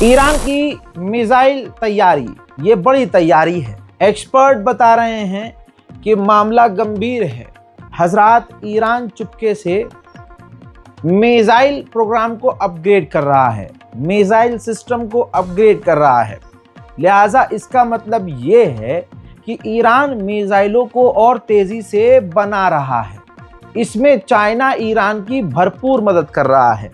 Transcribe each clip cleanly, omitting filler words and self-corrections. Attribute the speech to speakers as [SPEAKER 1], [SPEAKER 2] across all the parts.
[SPEAKER 1] Iran की missile तैयारी, ये बड़ी तैयारी है। एक्सपर्ट बता रहे हैं कि मामला गंभीर है। हजरात, ईरान चुपके से मिसाइल प्रोग्राम को अपग्रेड कर रहा है, मिसाइल सिस्टम को अपग्रेड कर रहा है। लिहाजा इसका मतलब ये है कि ईरान मिसाइलों को और तेजी से बना रहा है। इसमें चाइना ईरान की भरपूर मदद कर रहा है।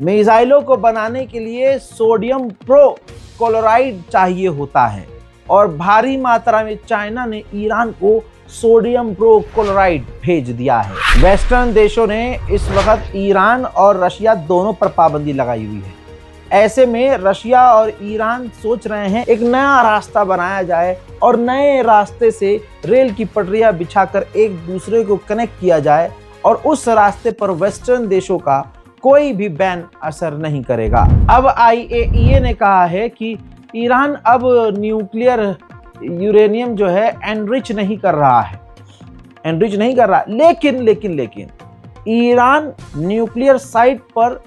[SPEAKER 1] मिसाइलों को बनाने के लिए सोडियम प्रोक्लोराइड चाहिए होता है और भारी मात्रा में चाइना ने ईरान को सोडियम प्रोक्लोराइड भेज दिया है। वेस्टर्न देशों ने इस वक्त ईरान और रशिया दोनों पर पाबंदी लगाई हुई है। ऐसे में रशिया और ईरान सोच रहे हैं एक नया रास्ता बनाया जाए और नए रास्ते से रेल की पटरियां बिछाकर एक दूसरे को कनेक्ट किया जाए और उस रास्ते पर वेस्टर्न देशों का कोई भी बैन असर नहीं करेगा। अब IAEA ने कहा है कि ईरान अब न्यूक्लियर यूरेनियम जो है एनरिच नहीं कर रहा, लेकिन ईरान न्यूक्लियर साइट पर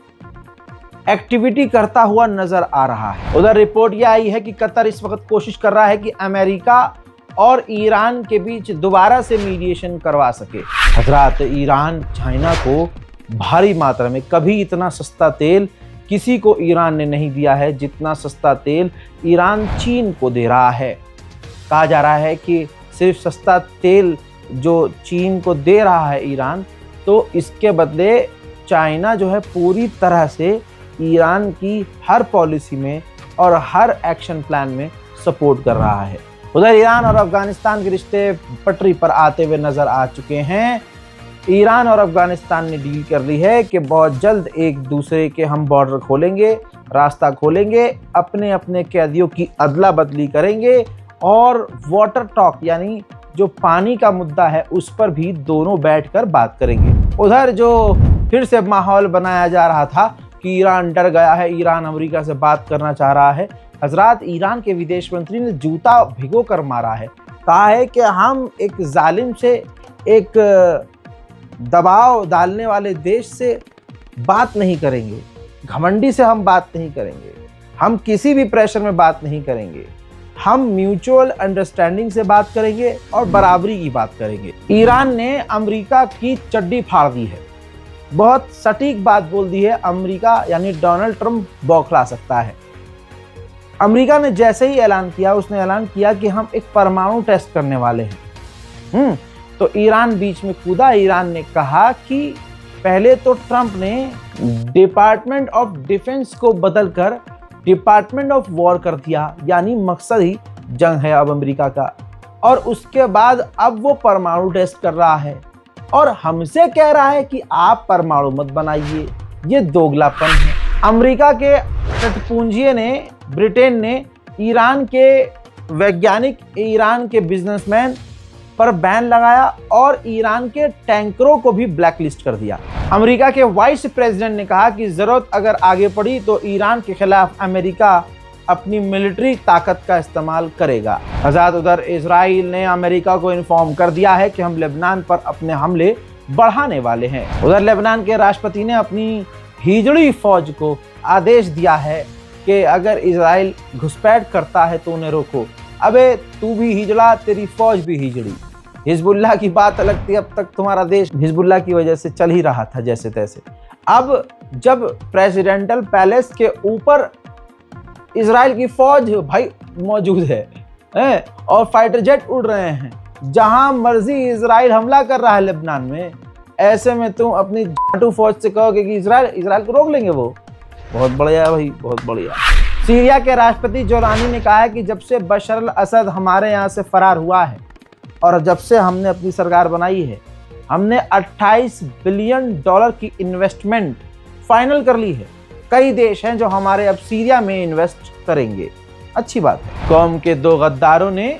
[SPEAKER 1] एक्टिविटी करता हुआ नजर आ रहा है। उधर रिपोर्ट यह आई है कि कतर इस वक्त कोशिश कर रहा है कि अमेरिका और ईरान के बीच दोबारा से मीडिएशन करवा सके। हजरात, ईरान चाइना को भारी मात्रा में, कभी इतना सस्ता तेल किसी को ईरान ने नहीं दिया है जितना सस्ता तेल ईरान चीन को दे रहा है। कहा जा रहा है कि सिर्फ सस्ता तेल जो चीन को दे रहा है ईरान, तो इसके बदले चाइना जो है पूरी तरह से ईरान की हर पॉलिसी में और हर एक्शन प्लान में सपोर्ट कर रहा है। उधर ईरान और अफगानिस्तान के रिश्ते पटरी पर आते हुए नजर आ चुके हैं। ईरान और अफगानिस्तान ने डील कर ली है कि बहुत जल्द एक दूसरे के हम बॉर्डर खोलेंगे, रास्ता खोलेंगे, अपने अपने कैदियों की अदला बदली करेंगे और वाटर टॉक यानी जो पानी का मुद्दा है उस पर भी दोनों बैठकर बात करेंगे। उधर जो फिर से माहौल बनाया जा रहा था कि ईरान डर गया है, ईरान अमेरिका से बात करना चाह रहा है। हजरात, ईरान के विदेश मंत्री ने जूता भिगो कर मारा है। कहा है कि हम एक जालिम से, एक दबाव डालने वाले देश से बात नहीं करेंगे, घमंडी से हम बात नहीं करेंगे, हम किसी भी प्रेशर में बात नहीं करेंगे, हम म्यूचुअल अंडरस्टैंडिंग से बात करेंगे और बराबरी की बात करेंगे। ईरान ने अमेरिका की चड्डी फाड़ दी है, बहुत सटीक बात बोल दी है। अमेरिका यानी डोनाल्ड ट्रंप बौखला सकता है। अमेरिका ने जैसे ही ऐलान किया, उसने ऐलान किया कि हम एक परमाणु टेस्ट करने वाले हैं। तो ईरान बीच में कूदा। ईरान ने कहा कि पहले तो ट्रंप ने डिपार्टमेंट ऑफ डिफेंस को बदलकर डिपार्टमेंट ऑफ वॉर कर दिया, यानी मकसद ही जंग है अब अमेरिका का। और उसके बाद अब वो परमाणु टेस्ट कर रहा है और हमसे कह रहा है कि आप परमाणु मत बनाइए। ये दोगलापन है। अमेरिका के तटपुंजिये ने, ब्रिटेन ने ईरान के वैज्ञानिक, ईरान के बिजनेसमैन पर बैन लगाया और ईरान के टैंकरों को भी ब्लैकलिस्ट कर दिया। अमेरिका के वाइस प्रेसिडेंट ने कहा कि जरूरत अगर आगे पड़ी तो ईरान के खिलाफ अमेरिका अपनी मिलिट्री ताकत का इस्तेमाल करेगा। हजरात, उधर इजराइल ने अमेरिका को इन्फॉर्म कर दिया है कि हम लेबनान पर अपने हमले बढ़ाने वाले हैं। उधर लेबनान के राष्ट्रपति ने अपनी हिजड़ी फौज को आदेश दिया है कि अगर इजराइल घुसपैठ करता है तो उन्हें रोको। अबे तू भी हिजड़ा, तेरी फौज भी हिजड़ी। हिजबुल्लाह की बात अलग थी, अब तक तुम्हारा देश हिजबुल्लाह की वजह से चल ही रहा था जैसे तैसे। अब जब प्रेसिडेंटल पैलेस के ऊपर इजराइल की फौज भाई मौजूद है और फाइटर जेट उड़ रहे हैं, जहां मर्जी इजराइल हमला कर रहा है लेबनान में, ऐसे में तुम अपनी जाटू फौज से कहोगे कि इजराइल को रोक लेंगे? वो बहुत बढ़िया भाई, बहुत बढ़िया। सीरिया के राष्ट्रपति जोलानी ने कहा है कि जब से बशर अल असद हमारे यहाँ से फरार हुआ है और जब से हमने अपनी सरकार बनाई है, हमने $28 बिलियन की इन्वेस्टमेंट फाइनल कर ली है। कई देश हैं जो हमारे अब सीरिया में इन्वेस्ट करेंगे। अच्छी बात है। कौम के दो गद्दारों ने,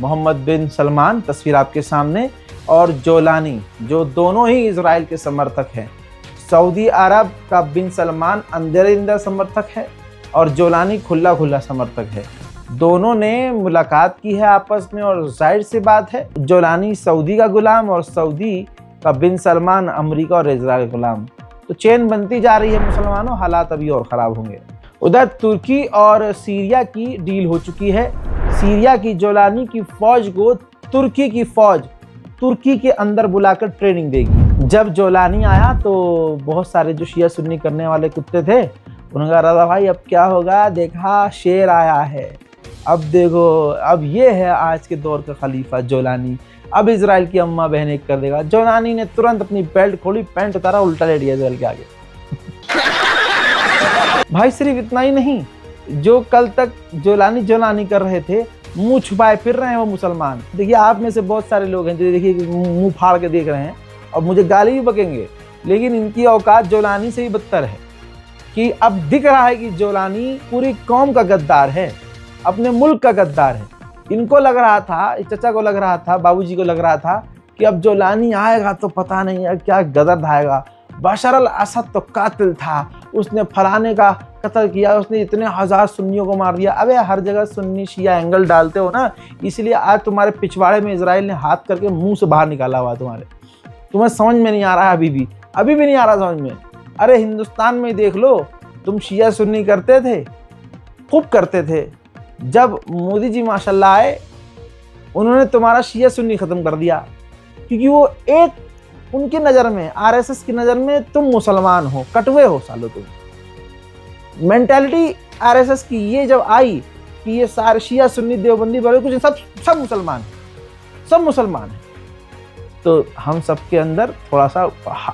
[SPEAKER 1] मोहम्मद बिन सलमान, तस्वीर आपके सामने, और जोलानी, जो दोनों ही इजराइल के समर्थक हैं। सऊदी अरब का बिन सलमान अंदर समर्थक है और जोलानी खुला समर्थक है। दोनों ने मुलाकात की है आपस में और जाहिर सी बात है, जोलानी सऊदी का गुलाम और सऊदी का बिन सलमान अमेरिका और इजराइल का गुलाम। तो चेन बनती जा रही है मुसलमानों, हालात अभी और ख़राब होंगे। उधर तुर्की और सीरिया की डील हो चुकी है। सीरिया की जोलानी की फौज को तुर्की की फौज तुर्की के अंदर बुलाकर ट्रेनिंग देगी। जब जोलानी आया तो बहुत सारे जो शिया सुन्नी करने वाले कुत्ते थे उन्होंने कहा रज़ा भाई अब क्या होगा, देखा शेर आया है, अब देखो अब ये है आज के दौर का खलीफा जोलानी, अब इजराइल की अम्मा बहन कर देगा। जोलानी ने तुरंत अपनी बेल्ट खोली, पैंट उतारा, उल्टा लेट गया इजराइल के आगे। भाई सिर्फ इतना ही नहीं, जो कल तक जोलानी जोलानी कर रहे थे मुंह छुपाए फिर रहे हैं वो मुसलमान। देखिए आप में से बहुत सारे लोग हैं जो देखिए मुंह फाड़ के देख रहे हैं और मुझे गाली भी बकेंगे, लेकिन इनकी औकात जोलानी से भी बदतर है कि अब दिख रहा है कि जोलानी पूरी कौम का गद्दार है, अपने मुल्क का गद्दार है। इनको लग रहा था, इस चचा को लग रहा था, बाबूजी को लग रहा था कि अब जोलानी आएगा तो पता नहीं है क्या गदर ढाएगा। बशर अल असद तो कातिल था, उसने फलाने का कत्ल किया, उसने इतने हजार सुन्नियों को मार दिया। अबे हर जगह सुन्नी शिया एंगल डालते हो ना, इसलिए आज तुम्हारे पिछवाड़े में इजराइल ने हाथ करके मुंह से बाहर निकाला हुआ तुम्हें समझ में नहीं आ रहा है अभी भी नहीं आ रहा समझ में। अरे हिंदुस्तान में देख लो, तुम शिया सुन्नी करते थे, खूब करते थे। जब मोदी जी माशाल्लाह आए उन्होंने तुम्हारा शिया सुन्नी खत्म कर दिया, क्योंकि वो एक उनकी नज़र में, आरएसएस की नज़र में तुम मुसलमान हो, कटवे हो सालो। तुम मेंटालिटी आरएसएस की ये जब आई कि ये सारे शिया सुन्नी देवबंदी बड़े कुछ सब मुसलमान हैं, तो हम सबके अंदर थोड़ा सा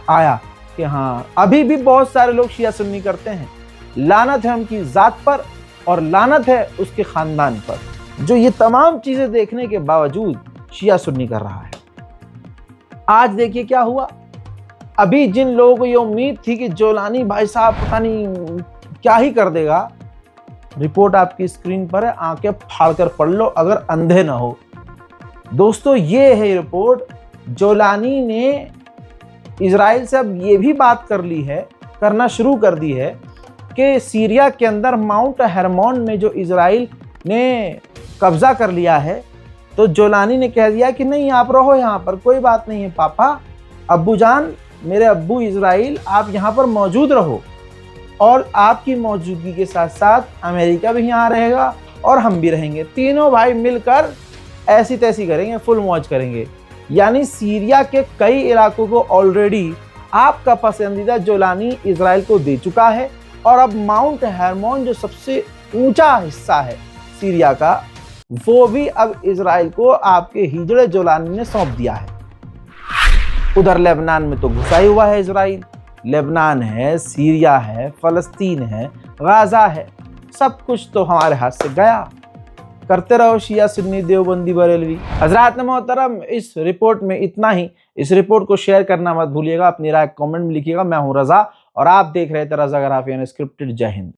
[SPEAKER 1] आया कि हाँ अभी भी बहुत सारे लोग शिया सुन्नी करते हैं। लानत है उनकी ज़ात पर और लानत है उसके ख़ानदान पर, जो ये तमाम चीज़ें देखने के बावजूद शिया सुन्नी कर रहा है। आज देखिए क्या हुआ। अभी जिन लोगों को ये उम्मीद थी कि जोलानी भाई साहब पता नहीं क्या ही कर देगा, रिपोर्ट आपकी स्क्रीन पर है, आंखें फाड़कर पढ़ लो अगर अंधे ना हो। दोस्तों ये है रिपोर्ट। जोलानी ने इजराइल से अब ये भी बात करना शुरू कर दी है कि सीरिया के अंदर माउंट हेरमोन में जो इजराइल ने कब्जा कर लिया है, तो जोलानी ने कह दिया कि नहीं आप रहो यहाँ पर, कोई बात नहीं है पापा, अब्बू जान, मेरे अब्बू इजराइल, आप यहाँ पर मौजूद रहो और आपकी मौजूदगी के साथ साथ अमेरिका भी यहाँ रहेगा और हम भी रहेंगे, तीनों भाई मिलकर ऐसी तैसी करेंगे, फुल मौज करेंगे। यानी सीरिया के कई इलाकों को ऑलरेडी आपका पसंदीदा जोलानी इजराइल को दे चुका है और अब माउंट हेरमोन जो सबसे ऊंचा हिस्सा है सीरिया का, वो भी अब इजराइल को आपके हिजड़े जोलानी ने सौंप दिया है। उधर लेबनान में तो घुसा ही हुआ है इजराइल। लेबनान है, सीरिया है, फलस्तीन है, गाजा है, सब कुछ तो हमारे हाथ से गया। करते रहो शिया सुन्नी देवबंदी बरेलवी। हजरात मोहतरम, इस रिपोर्ट में इतना ही। इस रिपोर्ट को शेयर करना मत भूलिएगा, अपनी राय कमेंट में लिखिएगा। मैं हूं रजा और आप देख रहे थे रजा गराफी अनस्क्रिप्टेड। जय हिंद।